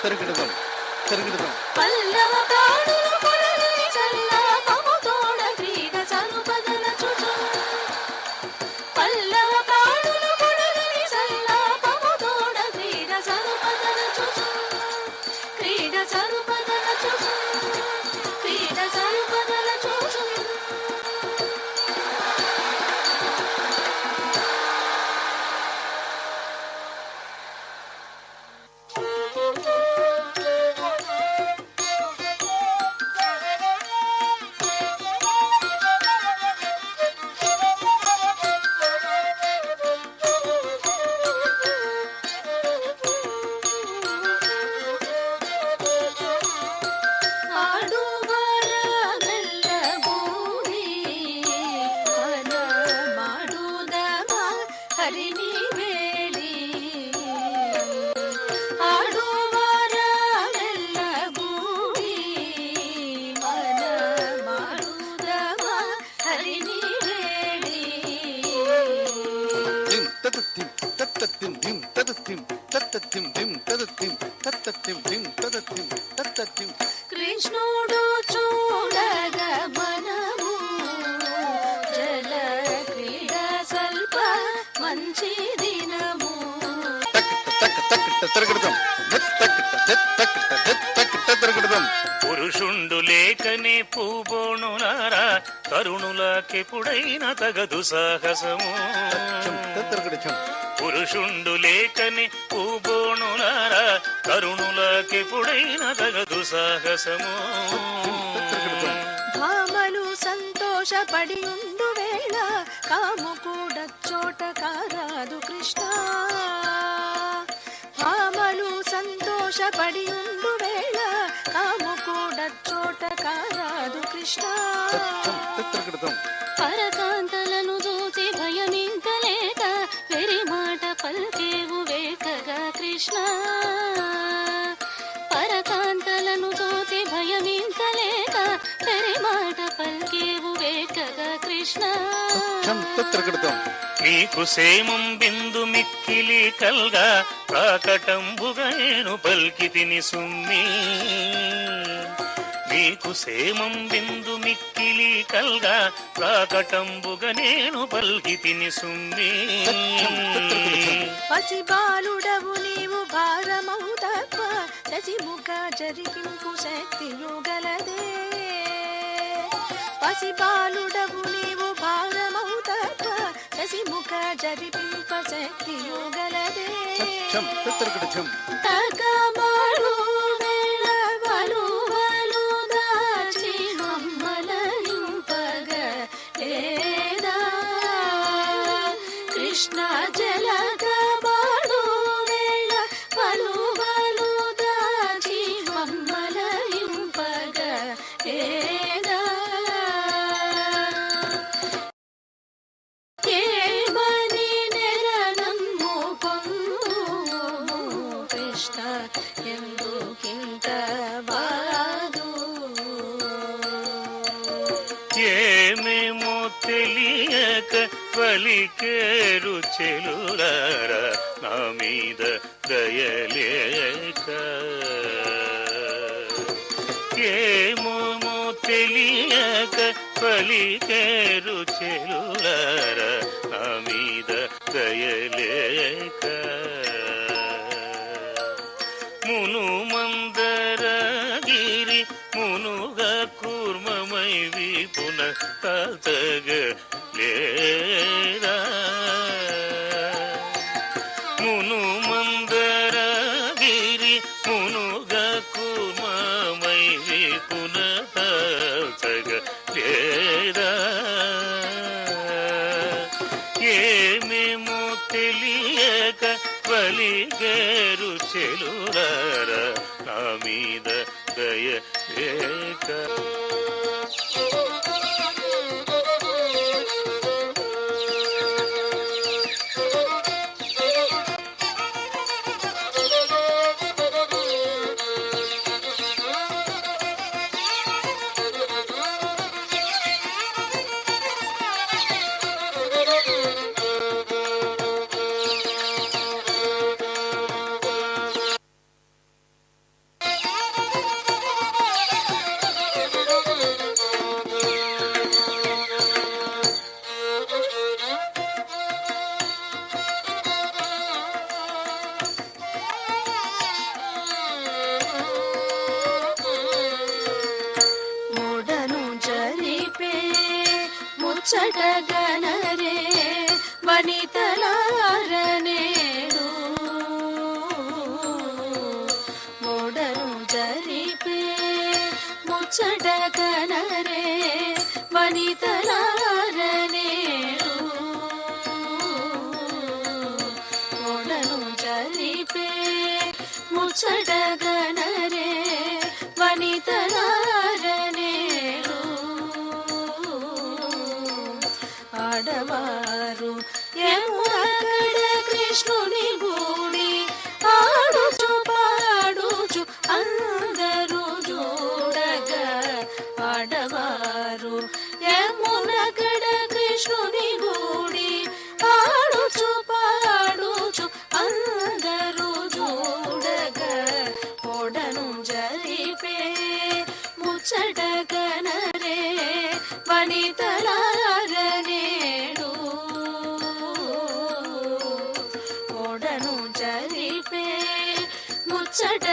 తిరగడదాం తిరగడదాం పల్లవ ప్రాణులు కొలగని సల్లాపము తోడ క్రీడ సనుపదల చుచు పల్లవ ప్రాణులు కొలగని సల్లాపము తోడ క్రీడ సనుపదల చుచు క్రీడ సనుపదల చుచు క్రీడ సనుపదల చుచు కృష్ణుడు చూడగ మనము జల క్రీడ స్వల్ప మంచి దినము పురుషుండు లేకనే పూబోణులారా తరుణులకెప్పుడైన తగదు సాహసము పురుషుండు లేకని పూబోణులారా తరుణులకెప్పుడైన తగదు సాహసము భామలు సంతోషపడి ఉండు వేళ కాము కూడా చోట కారాదు కృష్ణ భామలు సంతోషపడి ఉండు వేళ కాము కూడా చోట కారాదు కృష్ణ పరకాంతలను చూసి భయమింకలేక వెరి మాట పల్కేవు వేకగా కృష్ణ పరకాంతలను చూసి భయమింకలేక వెరి మాట పల్కేవు వేకగా కృష్ణ నీకు సేమం బిందు మిక్కిలి కల్గా ప్రాకటంబుగా నేను పల్కితిని సుమ్మి నీకు సేమం బిందు మిక్కిలి కల్గా ప్రాకటంబుగా నేను పల్కితిని సుమ్మి పసిబాలుడవు నీవు భారమవు తప్ప శశిముఖ జరిపింపు శక్తియు గలదే పసిబాలుడవు నీవు భారమవు తప్ప శశిముఖ జరిపింప శక్తియు గలదే తగమాడు వేళవలు వలు దాచి మమ్మలయింపగ లేదా కృష్ణ జలగమాడు వేళ వలు వలు దాచి మమ్మలయింపగ లేదా ఏమని నెరనమ్ము పొందు కృష్ణ ఎందుకింత బాదు ఏమేమో తెలియక పలికేరు చెలులారా నా మీద దయలేక ఏమేమో తెలియక పలికేరు చెలులారా నా మీద దయలేక మును మందరగిరి మునుగా కూర్మమై విపున తాతగ లేదా మును మందరగిరి మునుగా కూర్మమై విపున తాతగ లేదా ఏమేమో తెలియక పలికేరు చెలులారా నా మీద దయలేక ముచ్చటగనరే వనితలారనేడు మోడను జరిపే ముచ్చటగనరే వనితలారనేడు మోడను జరిపే ముచ్చటగనరే వనితలారనేడు ఆడవారు ఎమురగడ కృష్ణుని గూడి ఆడుచు పాడుచు అందరూ చూడగా ఆడవారు ఎమురగడ కృష్ణుని గూడి ఆడుచు పాడుచు అందరూ చూడగా ఓడను జరిపే ముచ్చటగనరే వనితలారనేడు ఓడను జరిపే ముచ్చట